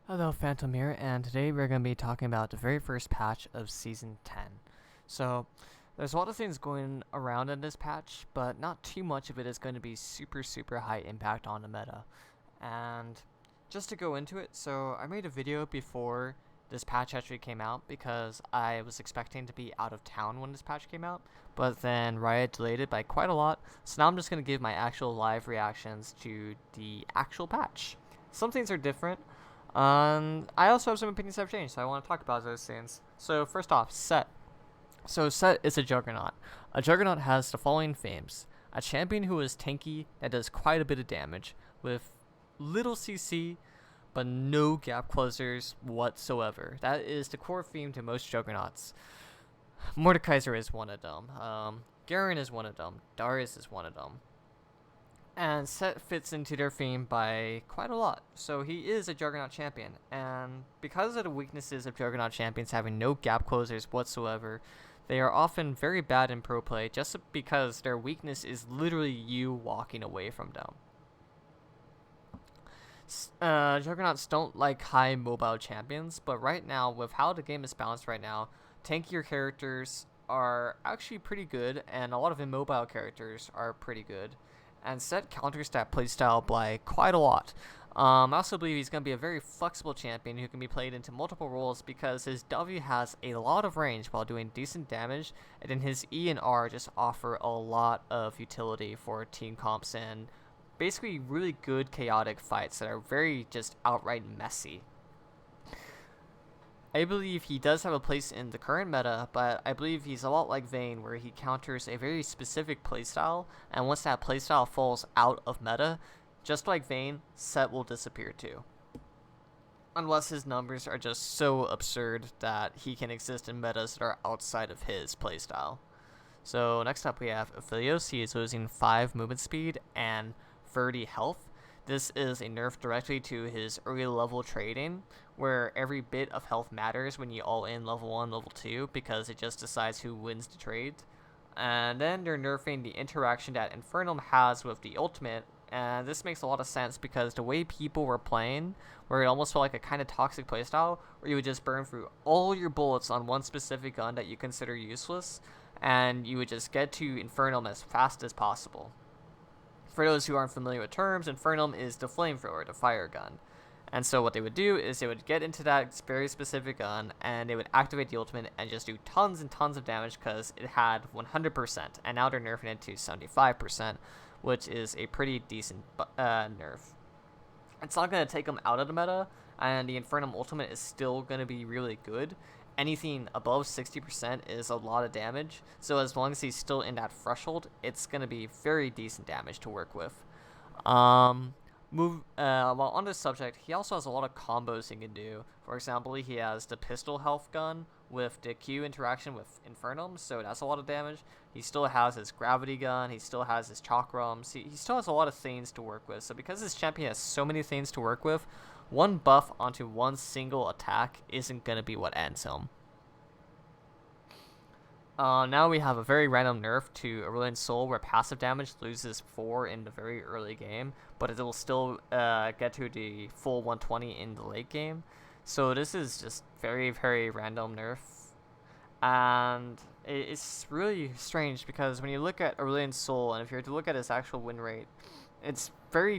Hello, Phantom here, and today we're going to be talking about the very first patch of Season 10. So, there's a lot of things going around in this patch, but not too much of it is going to be super high impact on the meta. And just to go into it, so I made a video before this patch actually came out because I was expecting to be out of town when this patch came out, but then Riot delayed it by quite a lot, so now I'm just going to give my actual live reactions to the actual patch. Some things are different. I also have some opinions that have changed, so I want to talk about those things. So first off, Sett. So Sett is a Juggernaut. A Juggernaut has the following themes. A champion who is tanky that does quite a bit of damage, with little CC, but no gap closers whatsoever. That is the core theme to most Juggernauts. Mordekaiser is one of them. Garen is one of them. Darius is one of them. And Sett fits into their theme by quite a lot. So he is a Juggernaut champion. And because of the weaknesses of Juggernaut champions having no gap closers whatsoever, they are often very bad in pro play just because their weakness is literally you walking away from them. Juggernauts don't like high mobile champions, but right now, with how the game is balanced right now, tankier characters are actually pretty good, and a lot of immobile characters are pretty good. And Sett counters that playstyle by quite a lot. I also believe he's going to be a very flexible champion who can be played into multiple roles because his W has a lot of range while doing decent damage, and then his E and R just offer a lot of utility for team comps and basically really good chaotic fights that are very just outright messy. I believe he does have a place in the current meta, but I believe he's a lot like Vayne, where he counters a very specific playstyle, and once that playstyle falls out of meta, just like Vayne, Sett will disappear too. Unless his numbers are just so absurd that he can exist in metas that are outside of his playstyle. So next up we have Aphelios. He is losing 5 movement speed and 30 health. This is a nerf directly to his early level trading, where every bit of health matters when you all in level 1, level 2, because it just decides who wins the trade. And then they're nerfing the interaction that Infernum has with the ultimate, and this makes a lot of sense because the way people were playing, where it almost felt like a kind of toxic playstyle, where you would just burn through all your bullets on one specific gun that you consider useless, and you would just get to Infernum as fast as possible. For those who aren't familiar with terms, Infernum is the flamethrower, the fire gun. And so what they would do is they would get into that very specific gun and they would activate the ultimate and just do tons and tons of damage because it had 100%. And now they're nerfing it to 75%, which is a pretty decent nerf. It's not going to take them out of the meta, and the Infernum ultimate is still going to be really good. Anything above 60% is a lot of damage, so as long as he's still in that threshold, it's going to be very decent damage to work with. While on this subject, he also has a lot of combos he can do. For example, he has the pistol health gun with the Q interaction with Infernum, so that's a lot of damage. He still has his gravity gun, he still has his chakrams, he still has a lot of things to work with. So because this champion has so many things to work with, one buff onto one single attack isn't going to be what ends him. Now we have a very random nerf to Aurelion Sol where passive damage loses 4 in the very early game, but it will still get to the full 120 in the late game. So this is just very random nerf. And it's really strange because when you look at Aurelion Sol, and if you were to look at his actual win rate, it's very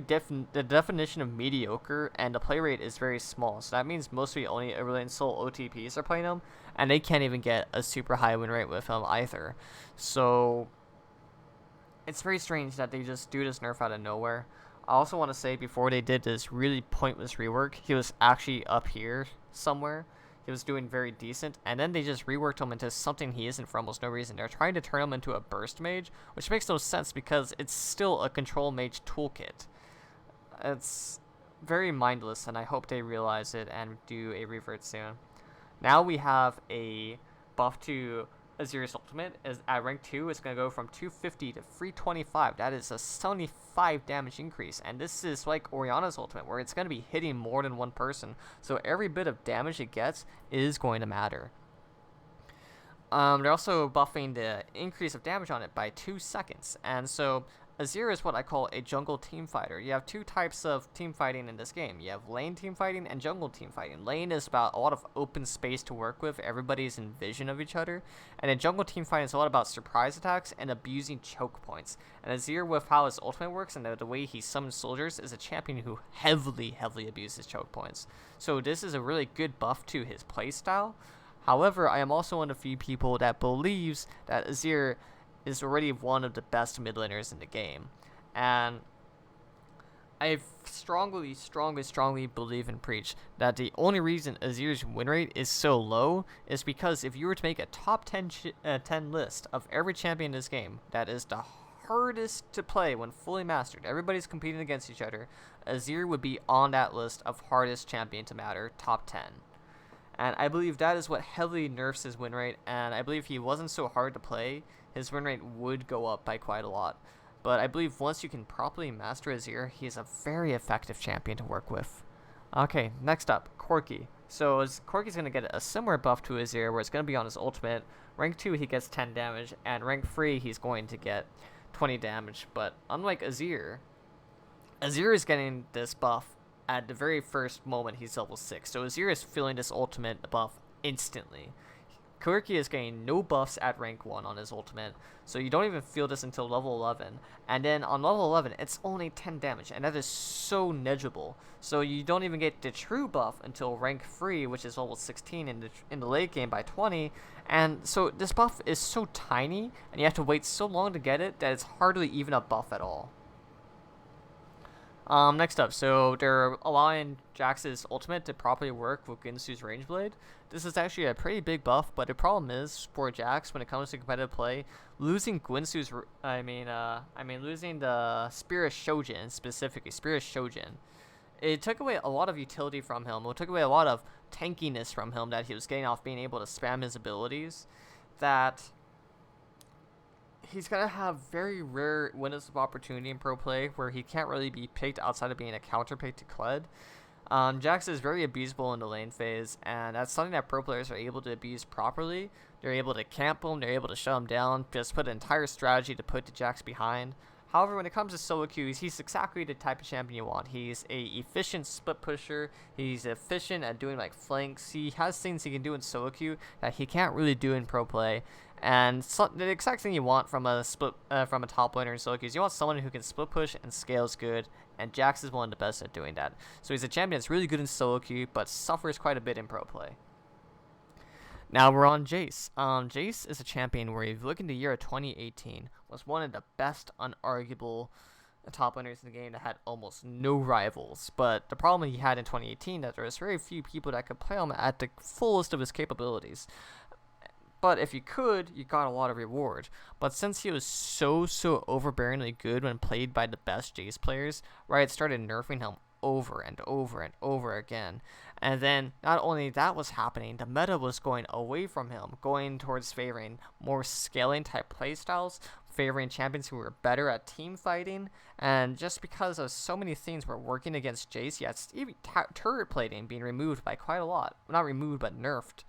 the definition of mediocre, and the play rate is very small. So that means mostly only Aurelion Sol OTPs are playing him, and they can't even get a super high win rate with him either. So it's very strange that they just do this nerf out of nowhere. I also want to say, before they did this really pointless rework, he was actually up here somewhere. He was doing very decent, and then they just reworked him into something he isn't for almost no reason. They're trying to turn him into a burst mage, which makes no sense because it's still a control mage toolkit. It's very mindless, and I hope they realize it and do a revert soon. Now we have a buff to Azir's ultimate. At rank 2, it's going to go from 250 to 325. That is a 75 damage increase. And this is like Orianna's ultimate, where it's going to be hitting more than one person. So every bit of damage it gets is going to matter. They're also buffing the increase of damage on it by 2 seconds. And so Azir is what I call a jungle team fighter. You have two types of team fighting in this game. You have lane team fighting and jungle team fighting. Lane is about a lot of open space to work with. Everybody's in vision of each other. And in jungle team fighting is a lot about surprise attacks and abusing choke points. And Azir, with how his ultimate works and the way he summons soldiers, is a champion who heavily abuses choke points. So this is a really good buff to his playstyle. However, I am also one of the few people that believes that Azir is already one of the best mid laners in the game. And I strongly believe and preach that the only reason Azir's win rate is so low is because if you were to make a top 10 list of every champion in this game, that is the hardest to play when fully mastered. Everybody's competing against each other. Azir would be on that list of hardest champion to matter, top 10. And I believe that is what heavily nerfs his win rate, and I believe if he wasn't so hard to play, his win rate would go up by quite a lot. But I believe once you can properly master Azir, he is a very effective champion to work with. Okay, next up, Corki. So Corki's going to get a similar buff to Azir, where it's going to be on his ultimate. Rank 2, he gets 10 damage, and rank 3, he's going to get 20 damage. But unlike Azir, Azir is getting this buff at the very first moment he's level 6. So Azir is feeling this ultimate buff instantly. Corki is getting no buffs at rank 1 on his ultimate, so you don't even feel this until level 11. And then on level 11, it's only 10 damage, and that is so negligible. So you don't even get the true buff until rank 3, which is level 16 in the late game by 20. And so this buff is so tiny, and you have to wait so long to get it, that it's hardly even a buff at all. Next up, so they're allowing Jax's ultimate to properly work with Ginsu's range blade. This is actually a pretty big buff, but the problem is for Jax when it comes to competitive play, losing losing the Spirit Shojin, specifically Spirit Shojin, it took away a lot of utility from him. It took away a lot of tankiness from him that he was getting off being able to spam his abilities. That he's going to have very rare windows of opportunity in pro play where he can't really be picked outside of being a counter pick to Kled. Jax is very abusable in the lane phase, and that's something that pro players are able to abuse properly. They're able to camp him, they're able to shut him down, just put an entire strategy to put the Jax behind. However, when it comes to solo queues, he's exactly the type of champion you want. He's a efficient split pusher. He's efficient at doing like flanks. He has things he can do in solo queue that he can't really do in pro play. And the exact thing you want from a top laner in solo queues, you want someone who can split push and scales good. And Jax is one of the best at doing that. So he's a champion that's really good in solo queue, but suffers quite a bit in pro play. Now we're on Jace. Jace is a champion where, if you look in the year of 2018, was one of the best unarguable top laners in the game that had almost no rivals. But the problem he had in 2018 that there was very few people that could play him at the fullest of his capabilities. But if you could, you got a lot of reward. But since he was so overbearingly good when played by the best Jace players, Riot started nerfing him over and over again. And then not only that was happening, the meta was going away from him, going towards favoring more scaling type playstyles, favoring champions who were better at team fighting. And just because of so many things were working against Jace, you had even turret plating being removed by quite a lot. Not removed, but nerfed,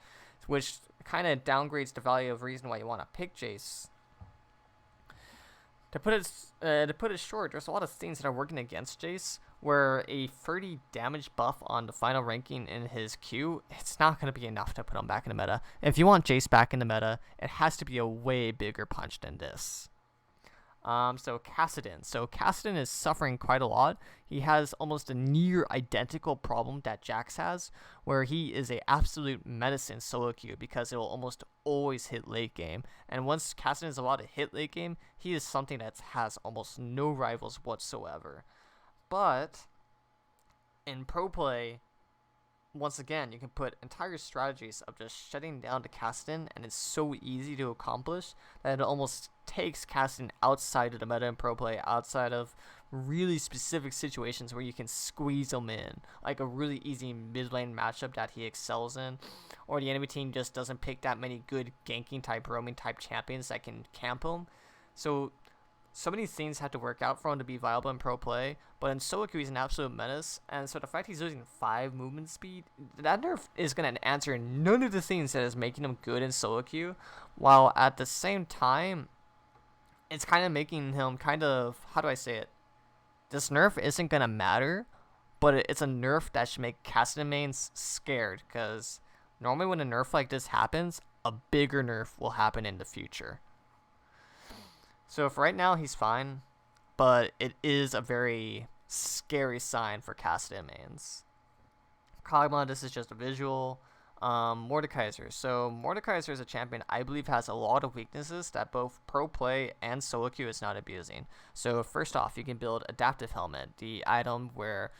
which kind of downgrades the value of reason why you want to pick Jace. To put it short, there's a lot of things that are working against Jace, where a 30 damage buff on the final ranking in his queue, it's not going to be enough to put him back in the meta. If you want Jace back in the meta, it has to be a way bigger punch than this. So Kassadin is suffering quite a lot. He has almost a near identical problem that Jax has, where he is a absolute medicine solo queue because it will almost always hit late game. And once Kassadin is allowed to hit late game, he is something that has almost no rivals whatsoever. But in pro play, once again, you can put entire strategies of just shutting down the Kassadin, and it's so easy to accomplish that it almost takes Kassadin outside of the meta in pro play, outside of really specific situations where you can squeeze him in, like a really easy mid lane matchup that he excels in, or the enemy team just doesn't pick that many good ganking type, roaming type champions that can camp him. So many things have to work out for him to be viable in pro play, but in solo queue he's an absolute menace, and so the fact he's losing 5 movement speed, that nerf is going to answer none of the things that is making him good in solo queue, while at the same time, it's kind of making him kind of, how do I say it? This nerf isn't gonna matter, but it's a nerf that should make Cassidy mains scared, because normally when a nerf like this happens, a bigger nerf will happen in the future. So for right now, he's fine, but it is a very scary sign for Cassidy mains. Kaguma, this is just a visual. Mordekaiser. So Mordekaiser is a champion I believe has a lot of weaknesses that both pro play and solo queue is not abusing. So first off, you can build Adaptive Helmet, the item where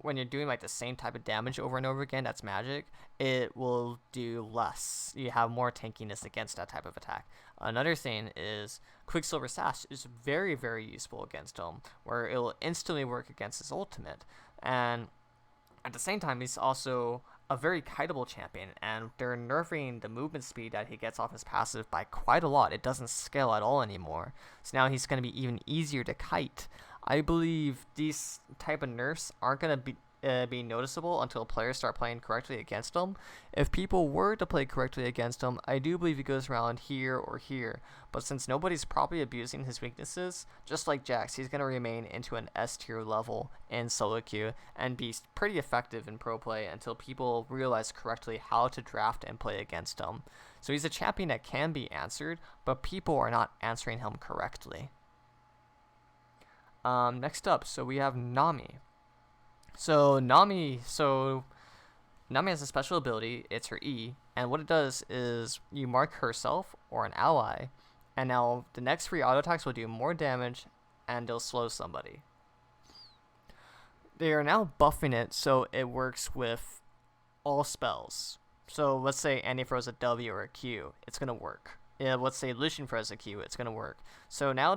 when you're doing like the same type of damage over and over again, that's magic, it will do less. You have more tankiness against that type of attack. Another thing is Quicksilver Sash is very, very useful against him, where it will instantly work against his ultimate. And at the same time, he's also a very kiteable champion, and they're nerfing the movement speed that he gets off his passive by quite a lot. It doesn't scale at all anymore. So now he's going to be even easier to kite. I believe these type of nerfs aren't going to be noticeable until players start playing correctly against him. If people were to play correctly against him, I do believe he goes around here or here. But since nobody's probably abusing his weaknesses, just like Jax, he's going to remain into an S tier level in solo queue and be pretty effective in pro play until people realize correctly how to draft and play against him. So he's a champion that can be answered, but people are not answering him correctly. Next up, so we have Nami. So Nami has a special ability, it's her E, and what it does is you mark herself or an ally, and now the next 3 auto attacks will do more damage, and they'll slow somebody. They are now buffing it so it works with all spells. So let's say Annie throws a W or a Q, it's gonna work. Let's say Lucian throws a Q, it's gonna work. So now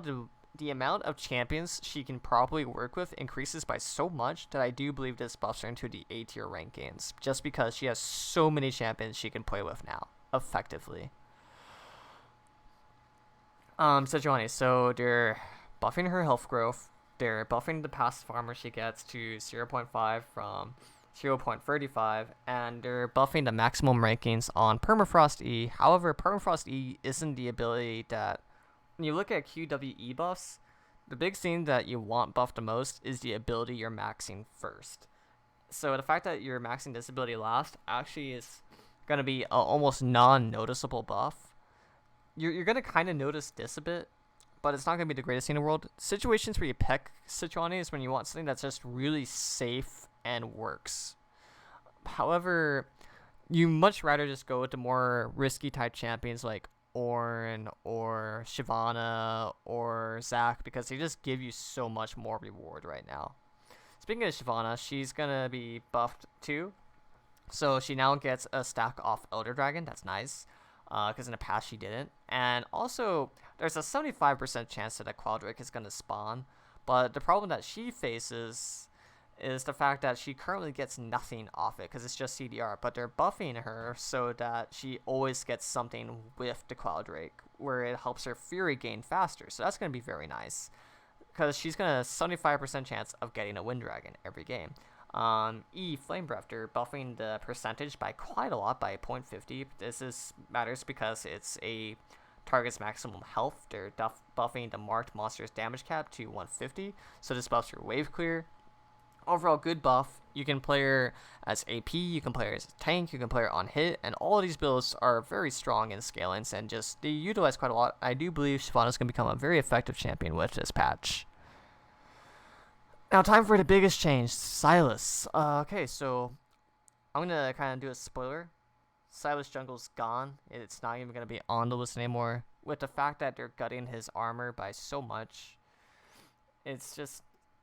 the amount of champions she can probably work with increases by so much that I do believe this buffs her into the A tier rankings, just because she has so many champions she can play with now, effectively. Sejuani, so they're buffing her health growth, they're buffing the passive armor she gets to 0.5 from 0.35, and they're buffing the maximum rankings on Permafrost E. However, Permafrost E isn't the ability that, when you look at QWE buffs, the big thing that you want buffed the most is the ability you're maxing first. So the fact that you're maxing this ability last actually is going to be an almost non-noticeable buff. You're going to kind of notice this a bit, but it's not going to be the greatest thing in the world. Situations where you peck Sejuani is when you want something that's just really safe and works. However, you much rather just go with the more risky type champions like Ornn or Shyvana or Zac, because they just give you so much more reward right now. Speaking of Shyvana, she's gonna be buffed too, so she now gets a stack off Elder Dragon. That's nice, because in the past she didn't. And also there's a 75% chance that a Quadrake is gonna spawn, but the problem that she faces is the fact that she currently gets nothing off it because it's just CDR, but they're buffing her so that she always gets something with the Quadrake, where it helps her Fury gain faster. So that's going to be very nice, because she's going to 75% chance of getting a Wind Dragon every game. E, Flame Breath, they're buffing the percentage by quite a lot, by 0.50. This matters because it's a target's maximum health. They're buffing the marked monster's damage cap to 150, so this buffs your wave clear. Overall, good buff. You can play her as AP, you can play her as a tank, you can play her on hit, and all of these builds are very strong in scalings and just they utilize quite a lot. I do believe Shyvana's going to become a very effective champion with this patch. Now, time for the biggest change, Sylas. Okay, so I'm going to kind of do a spoiler. Sylas jungle's gone. It's not even going to be on the list anymore. With the fact that they're gutting his armor by so much, it's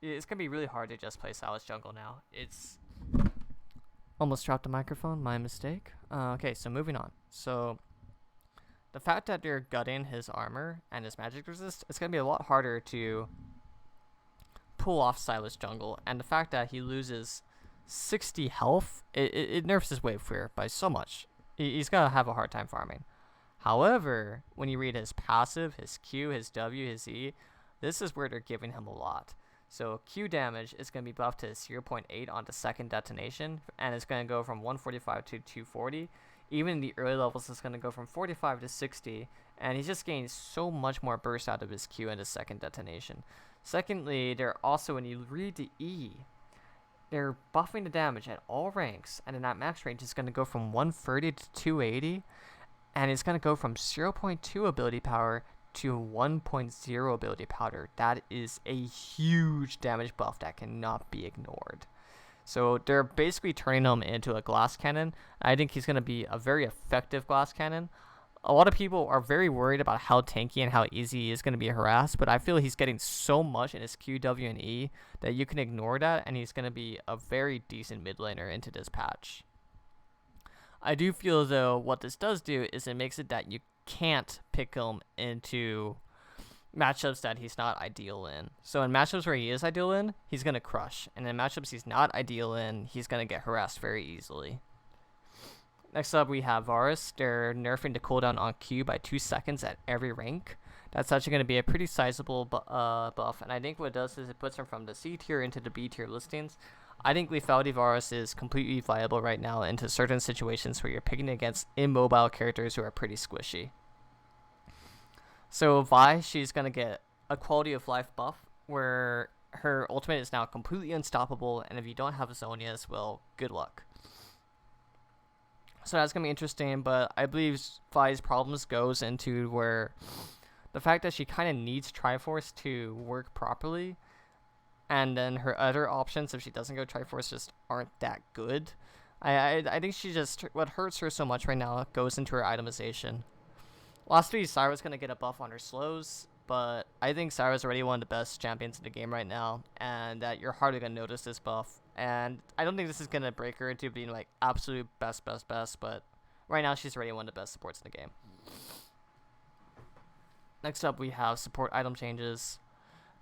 going to be really hard to just play Sylas jungle now. It's almost dropped the microphone, my mistake. Okay, so moving on. So the fact that they're gutting his armor and his magic resist, it's going to be a lot harder to pull off Sylas jungle. And the fact that he loses 60 health, it nerfs his wave clear by so much. He's going to have a hard time farming. However, when you read his passive, his Q, his W, his E, this is where they're giving him a lot. So Q damage is going to be buffed to 0.8 on the second detonation, and it's going to go from 145 to 240. Even in the early levels, it's going to go from 45 to 60, and he's just getting so much more burst out of his Q and his second detonation. Secondly, they're also, when you read the E, they're buffing the damage at all ranks, and then that max range is going to go from 130 to 280, and it's going to go from 0.2 ability power to 1.0 ability power. That is a huge damage buff that cannot be ignored. So they're basically turning him into a glass cannon. I think he's going to be a very effective glass cannon. A lot of people are very worried about how tanky and how easy he is going to be harassed, but I feel he's getting so much in his Q, W, and E that you can ignore that, and he's going to be a very decent mid laner into this patch. I do feel, though, what this does do is it makes it that you can't pick him into matchups that he's not ideal in. So in matchups where he is ideal in, he's going to crush. And in matchups he's not ideal in, he's going to get harassed very easily. Next up, we have Varus. They're nerfing the cooldown on Q by 2 seconds at every rank. That's actually going to be a pretty sizable buff. And I think what it does is it puts him from the C tier into the B tier listings. I think Lethality Varus is completely viable right now into certain situations where you're picking against immobile characters who are pretty squishy. So Vi, she's going to get a quality of life buff where her ultimate is now completely unstoppable, and if you don't have Zonias, well, good luck. So that's going to be interesting, but I believe Vi's problems goes into where the fact that she kind of needs Triforce to work properly, and then her other options, if she doesn't go Triforce, just aren't that good. I think she just, what hurts her so much right now goes into her itemization. Lastly, Syra's going to get a buff on her slows, but I think Syra's already one of the best champions in the game right now, and that you're hardly going to notice this buff. And I don't think this is going to break her into being like absolute best, but right now she's already one of the best supports in the game. Next up, we have support item changes.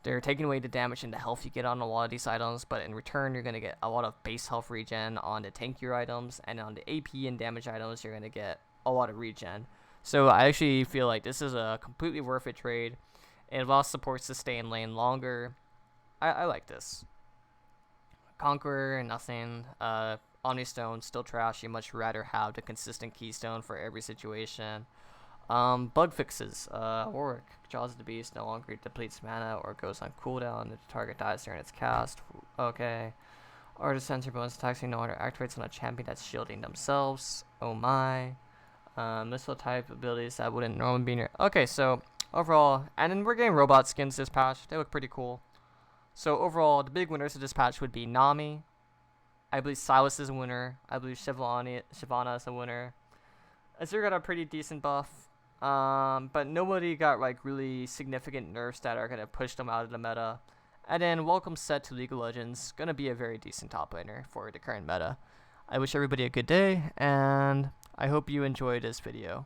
They're taking away the damage and the health you get on a lot of these items, but in return, you're going to get a lot of base health regen on the tankier items, and on the AP and damage items, you're going to get a lot of regen. So I actually feel like this is a completely worth it trade. It allows supports to stay in lane longer. I like this. Conqueror, nothing. Omnistone, still trash. You much rather have the consistent keystone for every situation. Bug fixes. Warwick, Jaws of the Beast no longer depletes mana or goes on cooldown if the target dies during its cast. Okay. Artist sensor bonus attacks no longer activates on a champion that's shielding themselves. Oh my. Missile type abilities that wouldn't normally be near. Okay, so overall, and then we're getting robot skins this patch. They look pretty cool. So overall, the big winners of this patch would be Nami. I believe Sylas is a winner. I believe Shyvana is a winner. Azir got a pretty decent buff. But nobody got like really significant nerfs that are gonna push them out of the meta. And then welcome Sett to League of Legends. Gonna be a very decent top laner for the current meta. I wish everybody a good day, and I hope you enjoyed this video.